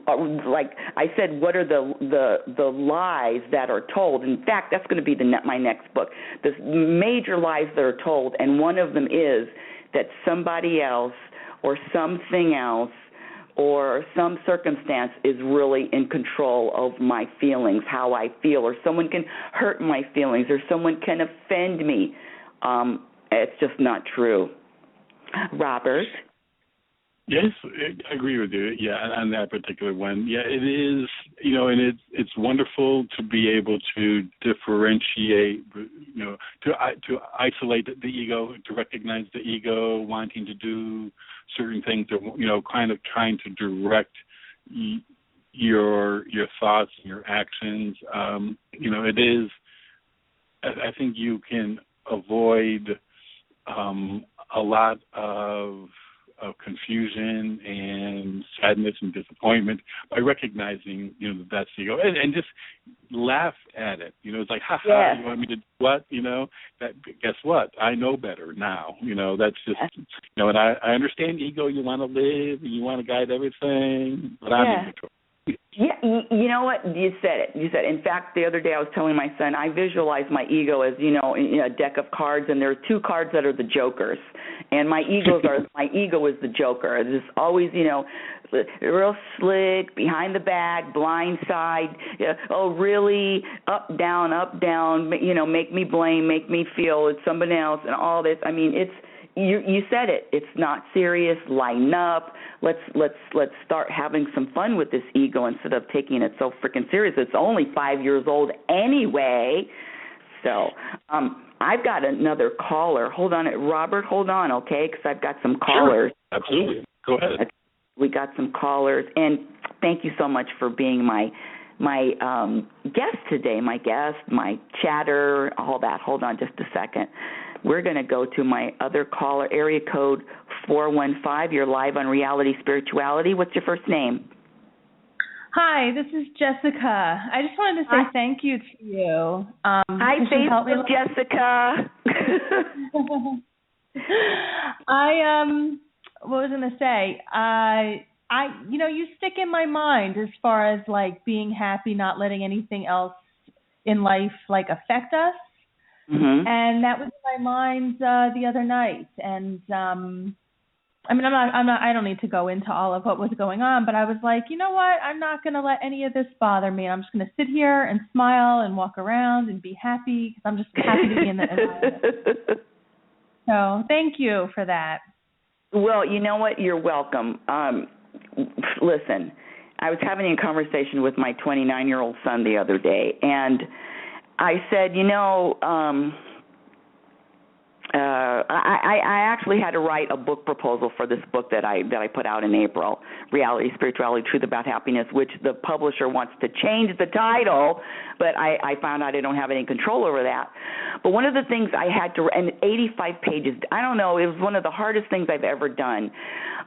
Like I said, what are the lies that are told? In fact, that's going to be my next book. The major lies that are told, and one of them is that somebody else or something else or some circumstance is really in control of my feelings, how I feel, or someone can hurt my feelings, or someone can offend me. It's just not true. Robert? Yes, I agree with you. Yeah, on that particular one. Yeah, it is. And it's wonderful to be able to differentiate. To isolate the ego, to recognize the ego wanting to do certain things, or kind of trying to direct your thoughts and your actions. It is. I think you can avoid a lot of confusion and sadness and disappointment by recognizing, that's ego, and just laugh at it. It's like, ha ha, you want me to do what? That, guess what? I know better now. That's just, and I understand ego. You want to live and you want to guide everything, but I'm in control. Yeah, you know what? You said it. In fact, the other day I was telling my son, I visualize my ego as, a deck of cards, and there are 2 cards that are the jokers. And my ego is the joker. It's always, real slick, behind the back, blind side. Oh, really? Up, down, make me blame, make me feel it's somebody else, and all this. I mean, it's. You said it. It's not serious. Lighten up. Let's start having some fun with this ego instead of taking it so freaking serious. It's only 5 years old anyway. So I've got another caller. Hold on, Robert. Hold on, okay? Because I've got some callers. Sure. Absolutely. Go ahead. We got some callers, and thank you so much for being my guest today. My chatter, all that. Hold on just a second. We're going to go to my other caller, area code 415. You're live on Reality Spirituality. What's your first name? Hi, this is Jessica. I just wanted to say thank you to you. Hi, Facebook Jessica. What was I going to say? You stick in my mind as far as like being happy, not letting anything else in life like affect us. Mm-hmm. And that was in my mind the other night. And I don't need to go into all of what was going on, but I was like, you know what? I'm not going to let any of this bother me. I'm just going to sit here and smile and walk around and be happy because I'm just happy to be in the environment. So thank you for that. Well, you know what? You're welcome. Listen, I was having a conversation with my 29-year-old son the other day, and I said, I actually had to write a book proposal for this book that I put out in April, Reality, Spirituality, Truth About Happiness, which the publisher wants to change the title, but I found out I don't have any control over that. But one of the things I had to, and 85 pages, I don't know, it was one of the hardest things I've ever done.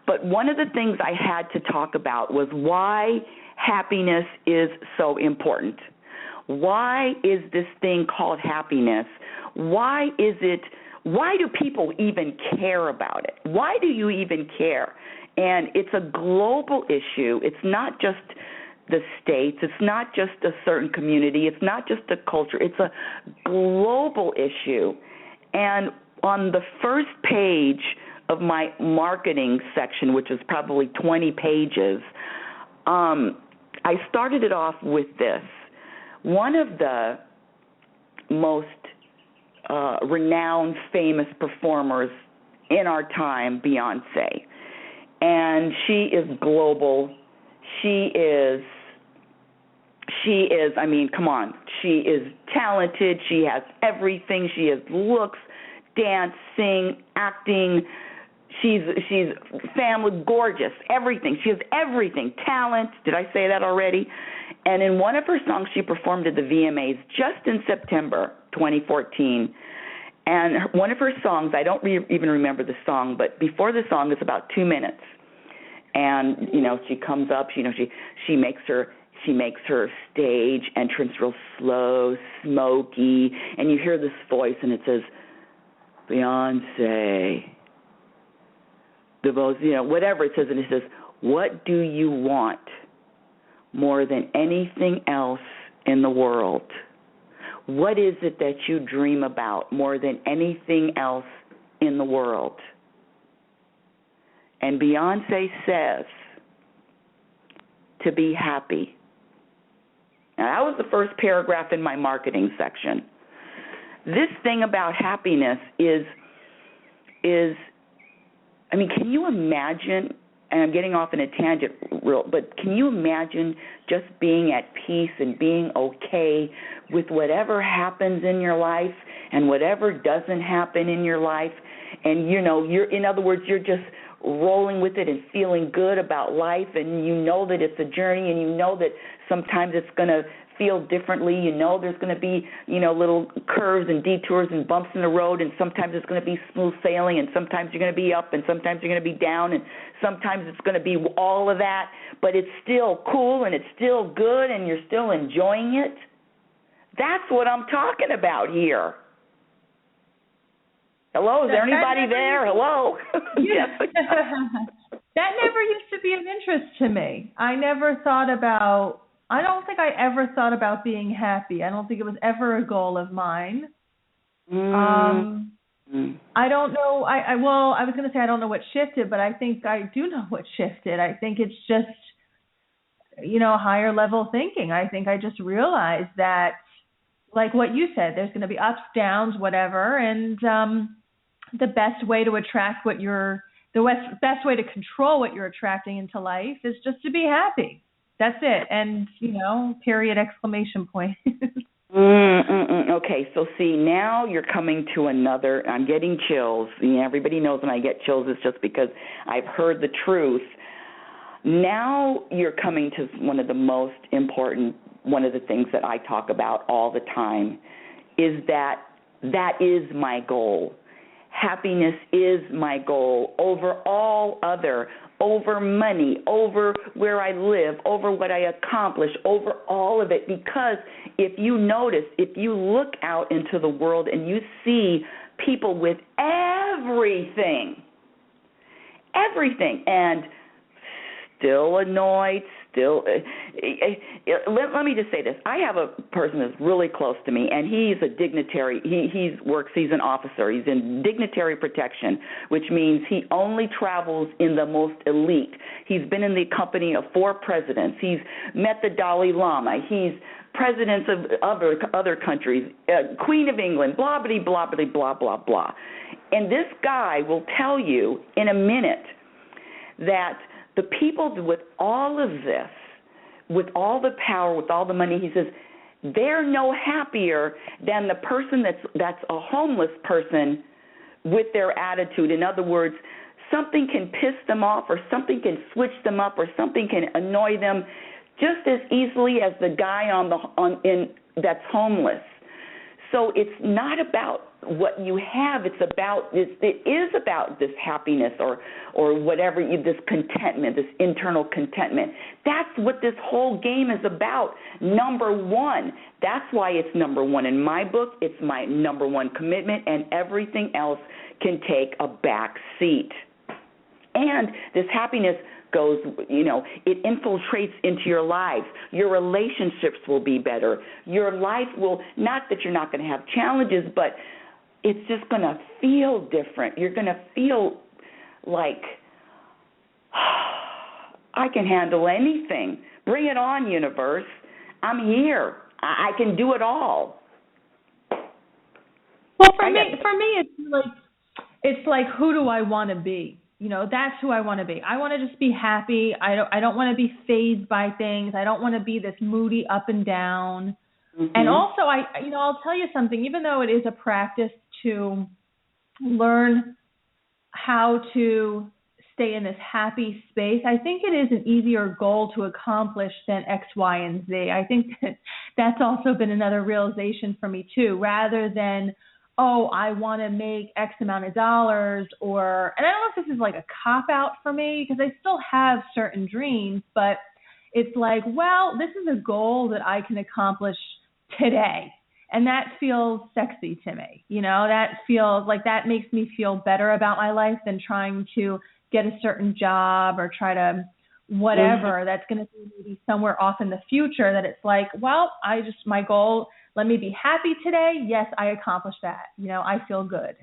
But one of the things I had to talk about was why happiness is so important. Why is this thing called happiness? Why do people even care about it? Why do you even care? And it's a global issue. It's not just the states. It's not just a certain community. It's not just a culture. It's a global issue. And on the first page of my marketing section, which is probably 20 pages, I started it off with this. One of the most renowned, famous performers in our time, Beyonce, and she is global. She is, I mean, come on. She is talented. She has everything. She has looks, dance, sing, acting. She's family, gorgeous, everything. She has everything, talent. Did I say that already? And in one of her songs, she performed at the VMAs just in September 2014. And one of her songs, I don't even remember the song, but before the song is about 2 minutes. And she comes up. She makes her stage entrance real slow, smoky, and you hear this voice, and it says, Beyonce. The most, whatever it says, and it says, what do you want more than anything else in the world? What is it that you dream about more than anything else in the world? And Beyonce says, to be happy. Now, that was the first paragraph in my marketing section. This thing about happiness is I mean, can you imagine, and I'm getting off in a tangent, but can you imagine just being at peace and being okay with whatever happens in your life and whatever doesn't happen in your life? And, you're, in other words, you're just rolling with it and feeling good about life, and you know that it's a journey, and you know that sometimes it's going to feel differently. You know there's going to be, little curves and detours and bumps in the road, and sometimes it's going to be smooth sailing, and sometimes you're going to be up, and sometimes you're going to be down, and sometimes it's going to be all of that, but it's still cool and it's still good and you're still enjoying it. That's what I'm talking about here. Hello, is there anybody there? Hello? Yes. That never used to be of interest to me. I don't think I ever thought about being happy. I don't think it was ever a goal of mine. I don't know. I was going to say I don't know what shifted, but I think I do know what shifted. I think it's just, higher level thinking. I think I just realized that, like what you said, there's going to be ups, downs, whatever, and the best way to attract the best way to control what you're attracting into life is just to be happy. That's it. And, period, exclamation point. Okay, so see, now you're coming to another, I'm getting chills. Everybody knows when I get chills, it's just because I've heard the truth. Now you're coming to one of the most important, one of the things that I talk about all the time is that is my goal. Happiness is my goal over all other, over money, over where I live, over what I accomplish, over all of it. Because if you notice, if you look out into the world and you see people with everything, and still annoyed, let me just say this. I have a person that's really close to me, and he's a dignitary. He's an officer. He's in dignitary protection, which means he only travels in the most elite. He's been in the company of 4 presidents. He's met the Dalai Lama. He's presidents of other countries, Queen of England, blah, blah, blah, blah, blah, blah, blah. And this guy will tell you in a minute that the people with all of this, with all the power, with all the money, he says, they're no happier than the person that's a homeless person with their attitude. In other words, something can piss them off, or something can switch them up, or something can annoy them just as easily as the guy that's homeless. So it's not about what you have. It is about this happiness or whatever, this contentment, this internal contentment. That's what this whole game is about. Number one. That's why it's number one in my book. It's my number one commitment, and everything else can take a back seat. And this happiness goes, it infiltrates into your lives. Your relationships will be better. Your life will, not that you're not going to have challenges, but it's just going to feel different. You're going to feel like, I can handle anything. Bring it on, universe. I'm here. I can do it all. Well, for me, it's like, who do I want to be? That's who I want to be. I want to just be happy. I don't want to be fazed by things. I don't want to be this moody up and down. Mm-hmm. And also, I'll tell you something. Even though it is a practice to learn how to stay in this happy space, I think it is an easier goal to accomplish than X, Y, and Z. I think that's also been another realization for me too, rather than, I want to make X amount of dollars, and I don't know if this is like a cop-out for me, because I still have certain dreams, but it's like, well, this is a goal that I can accomplish today, and that feels sexy to me. That feels like that makes me feel better about my life than trying to get a certain job or try to whatever that's going to be maybe somewhere off in the future, that it's like, well, my goal, let me be happy today. Yes, I accomplished that. I feel good.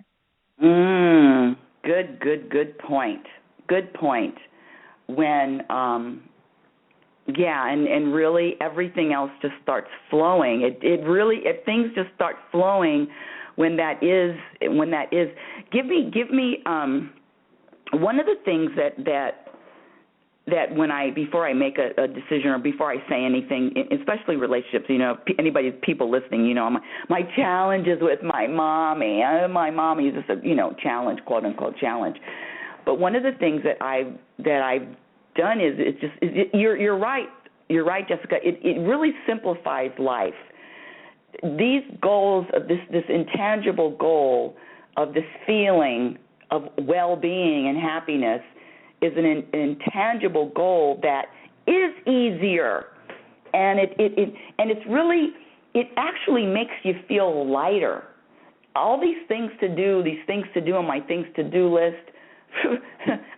Good point. Good point. When, and really everything else just starts flowing. If things just start flowing when that is, give me, one of the things that before I make a decision or before I say anything, especially relationships, people listening, my challenge is with my mommy. My mommy is just a, challenge, quote unquote challenge. But one of the things that I've done is you're right. You're right, Jessica. It really simplifies life. These goals of this intangible goal of this feeling of well-being and happiness is an intangible goal that is easier, and it actually makes you feel lighter. All these things to do on my things to do list.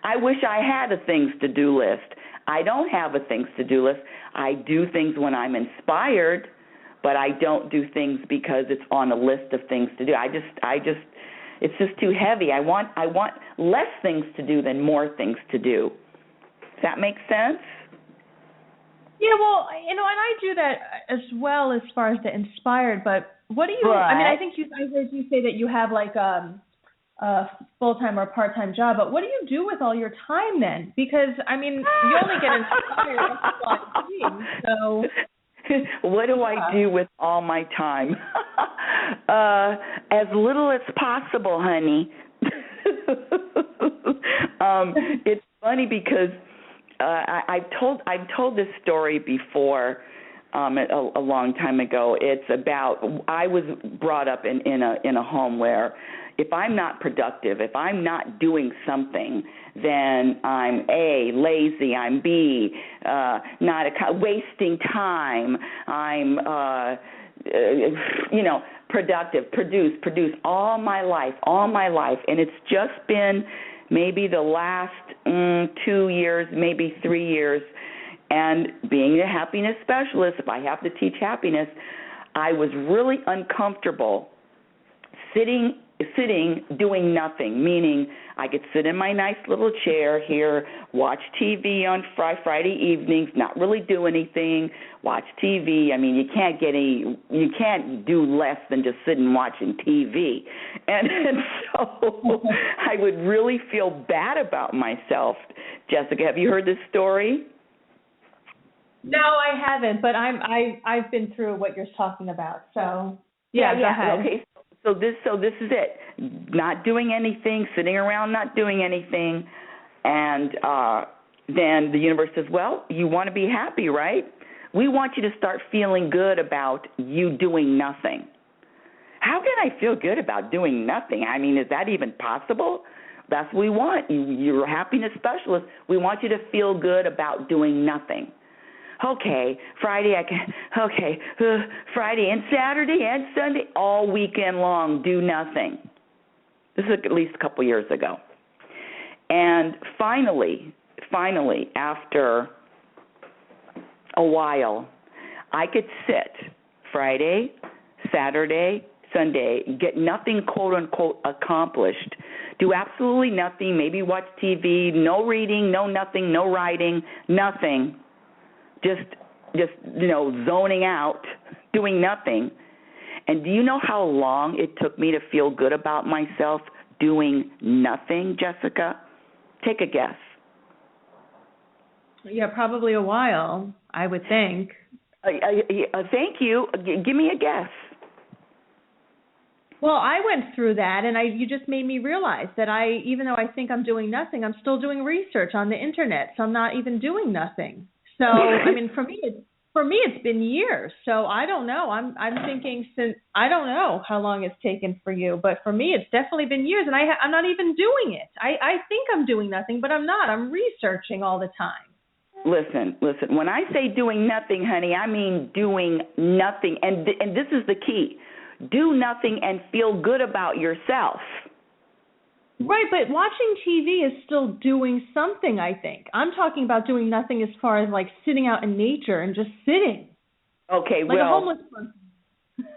I wish I had a things to do list. I don't have a things to do list. I do things when I'm inspired, but I don't do things because it's on a list of things to do. It's just too heavy. I want less things to do than more things to do. Does that make sense? Yeah, well, and I do that as well as far as the inspired, but what do you, I mean, I heard you say that you have like a full-time or part-time job, but what do you do with all your time then? Because, I mean, you only get inspired after a lot of things, so... What do I do with all my time? As little as possible, honey. It's funny because I've told this story before a long time ago. It's about I was brought up in a home where if I'm not productive, if I'm not doing something, then I'm A, lazy, I'm B, wasting time, I'm, productive, produce all my life, and it's just been maybe the last 2 years, maybe 3 years, and being a happiness specialist, if I have to teach happiness, I was really uncomfortable sitting doing nothing, meaning I could sit in my nice little chair here, watch TV on Friday evenings, not really do anything, watch TV. I mean, you can't do less than just sitting watching TV. And so I would really feel bad about myself. Jessica, have you heard this story? No, I haven't, but I've been through what you're talking about. So yeah, go ahead. Okay. So this is it. Not doing anything, sitting around not doing anything, and then the universe says, well, you want to be happy, right? We want you to start feeling good about you doing nothing. How can I feel good about doing nothing? I mean, is that even possible? That's what we want. You're a happiness specialist. We want you to feel good about doing nothing. Okay, Friday Friday and Saturday and Sunday, all weekend long, do nothing. This is at least a couple years ago. And finally, after a while, I could sit Friday, Saturday, Sunday, get nothing, quote unquote, accomplished, do absolutely nothing, maybe watch TV, no reading, no nothing, no writing, nothing. Just zoning out, doing nothing. And do you know how long it took me to feel good about myself doing nothing, Jessica? Take a guess. Yeah, probably a while, I would think. Thank you. Give me a guess. Well, I went through that, and you just made me realize that even though I think I'm doing nothing, I'm still doing research on the internet, so I'm not even doing nothing. So, I mean, for me, it's been years. So I don't know. I'm thinking I don't know how long it's taken for you, but for me, it's definitely been years, and I'm not even doing it. I think I'm doing nothing, but I'm not. I'm researching all the time. Listen. When I say doing nothing, honey, I mean doing nothing, and this is the key: do nothing and feel good about yourself. Right, but watching TV is still doing something, I think. I'm talking about doing nothing as far as like sitting out in nature and just sitting. Okay, like a homeless person.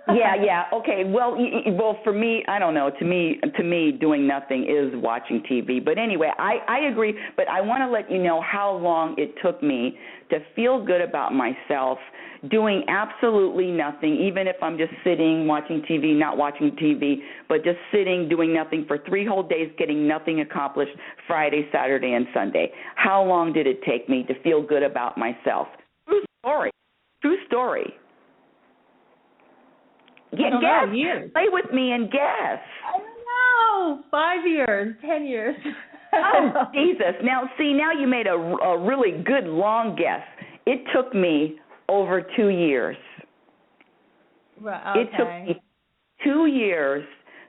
Yeah. Okay, well, for me, I don't know. To me, doing nothing is watching TV. But anyway, I agree. But I want to let you know how long it took me to feel good about myself doing absolutely nothing, even if I'm just sitting, watching TV, not watching TV, but just sitting, doing nothing for 3 whole days, getting nothing accomplished Friday, Saturday, and Sunday. How long did it take me to feel good about myself? True story. Guess. Years. Play with me and guess. I don't know. 5 years, 10 years. Oh, Jesus. Now you made a really good long guess. It took me over 2 years. Right, okay. It took me 2 years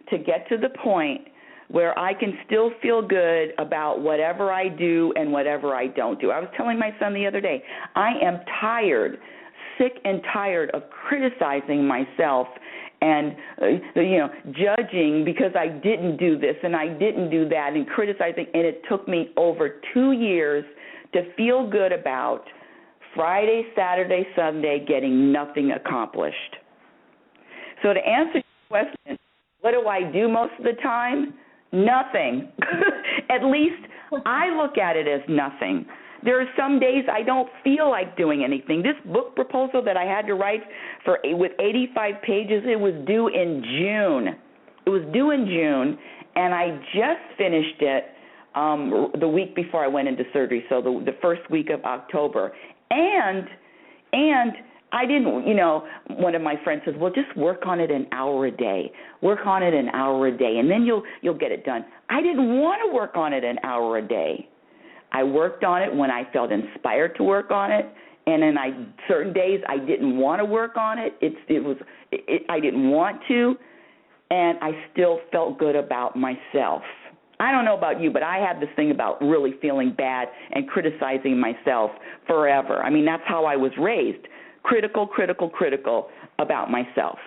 to get to the point where I can still feel good about whatever I do and whatever I don't do. I was telling my son the other day, I am tired, sick and tired of criticizing myself and judging because I didn't do this and I didn't do that and criticizing. And it took me over 2 years to feel good about Friday, Saturday, Sunday getting nothing accomplished. So to answer your question, what do I do most of the time? Nothing. At least I look at it as nothing. There are some days I don't feel like doing anything. This book proposal that I had to write with 85 pages, it was due in June. It was due in June, and I just finished it the week before I went into surgery, so the first week of October. And I didn't, one of my friends says, well, just work on it an hour a day. Work on it an hour a day, and then you'll get it done. I didn't want to work on it an hour a day. I worked on it when I felt inspired to work on it, and then certain days I didn't want to work on it. I didn't want to, and I still felt good about myself. I don't know about you, but I had this thing about really feeling bad and criticizing myself forever. I mean, that's how I was raised. Critical about myself.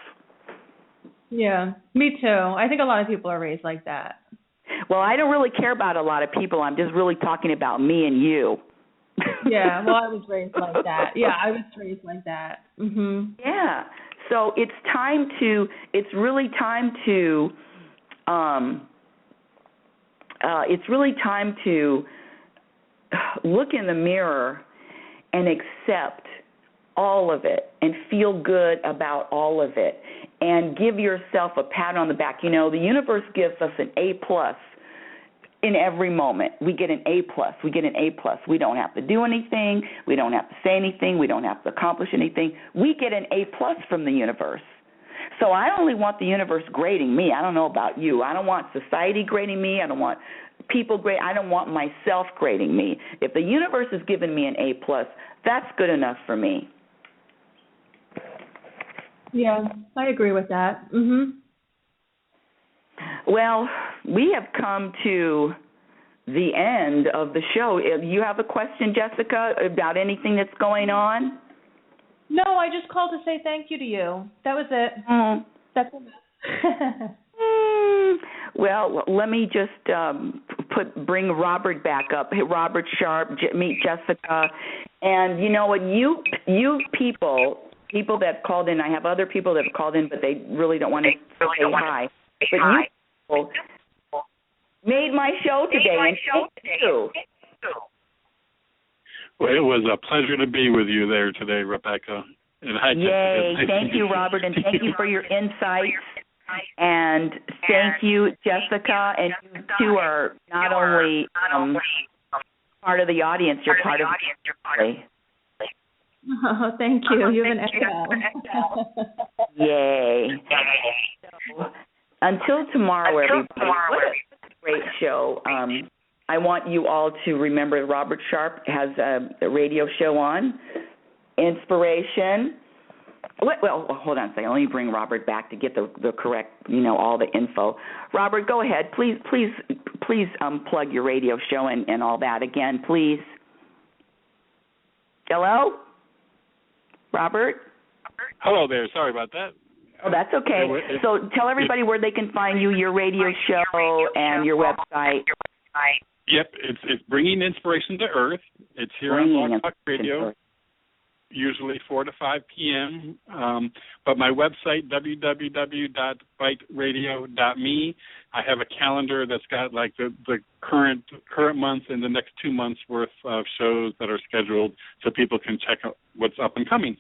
Yeah, me too. I think a lot of people are raised like that. Well, I don't really care about a lot of people. I'm just really talking about me and you. Yeah, well, I was raised like that. Yeah, I was raised like that. Mhm. Yeah. So it's really time to look in the mirror and accept all of it and feel good about all of it and give yourself a pat on the back. The universe gives us an A+ in every moment. We get an A+. We get an A+. We don't have to do anything. We don't have to say anything. We don't have to accomplish anything. We get an A+ from the universe. So I only want the universe grading me. I don't know about you. I don't want society grading me. I don't want people grading. I don't want myself grading me. If the universe has given me an A+, that's good enough for me. Yeah, I agree with that. Mhm. Well, we have come to the end of the show. You have a question, Jessica, about anything that's going on? No, I just called to say thank you to you. That was it. That's it. Well, let me just bring Robert back up. Hey, Robert Sharp, meet Jessica. And you know what? You people that called in, I have other people that have called in, but they really don't want to say hi. But you people made my show today, and thank you. Well, it was a pleasure to be with you there today, Rebecca. And hi, Yay. Jessica. Thank you, Robert, and thank you for your insights. And thank you, Jessica. And you two are not only part of the audience, you're part of the family. Oh, thank you. You have an echo. Yay. So, until tomorrow, everybody. What a great show. I want you all to remember Robert Sharp has a radio show on, Inspiration. Well, hold on a second. Let me bring Robert back to get the correct, all the info. Robert, go ahead. Please plug your radio show and all that again, please. Hello? Robert? Hello there. Sorry about that. Oh, that's okay. So tell everybody where they can find you, your radio show, and your website. Yep, it's Bringing Inspiration to Earth. It's here on Blog Talk Radio, usually 4 to 5 p.m. But my website, www.biteradio.me, I have a calendar that's got like the current month and the next 2 months worth of shows that are scheduled so people can check out what's up and coming.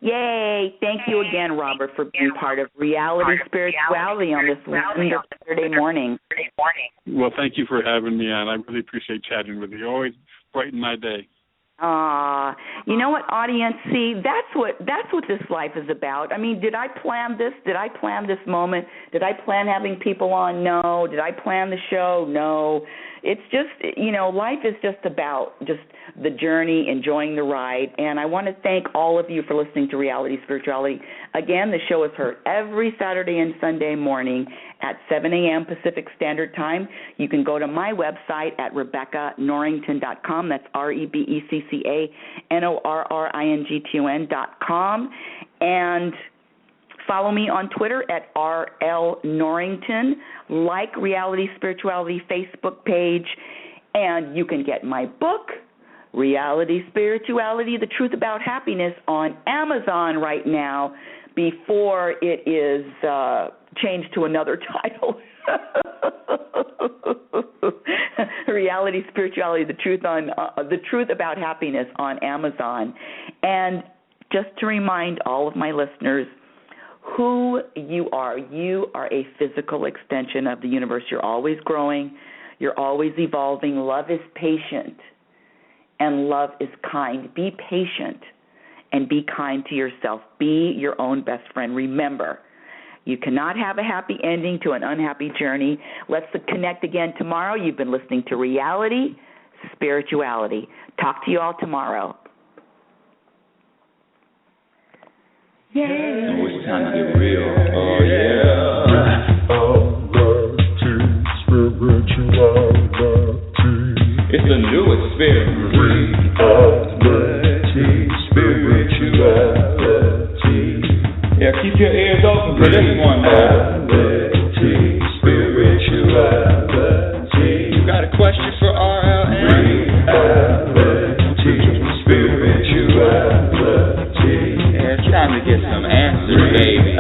Yay. Thank you again, Robert, for being part of Reality Spirituality on this wonderful Saturday morning. Well, thank you for having me on. I really appreciate chatting with you. You always brighten my day. You know what, audience? See, that's what this life is about. I mean, did I plan this? Did I plan this moment? Did I plan having people on? No. Did I plan the show? No. it's just, life is just about just the journey, enjoying the ride. And I want to thank all of you for listening to Reality Spirituality. Again, the show is heard every Saturday and Sunday morning at 7 a.m. Pacific Standard Time. You can go to my website at RebeccaNorrington.com. That's RebeccaNorrington.com. And follow me on Twitter at RL Norrington. Like Reality Spirituality Facebook page. And you can get my book, Reality Spirituality, The Truth About Happiness, on Amazon right now before it is changed to another title. Reality Spirituality, The Truth About Happiness on Amazon. And just to remind all of my listeners who you are a physical extension of the universe. You're always growing. You're always evolving. Love is patient, and love is kind. Be patient and be kind to yourself. Be your own best friend. Remember, you cannot have a happy ending to an unhappy journey. Let's connect again tomorrow. You've been listening to Reality Spirituality. Talk to you all tomorrow. Yay. Oh, it's time to get real. Oh, yeah. It's a new experience. Reality Spirituality. Yeah, keep your ears open for this one, man. Reality Spirituality. You got a question for RLN? Reality Spirituality. Yeah, it's time to get some answers, baby.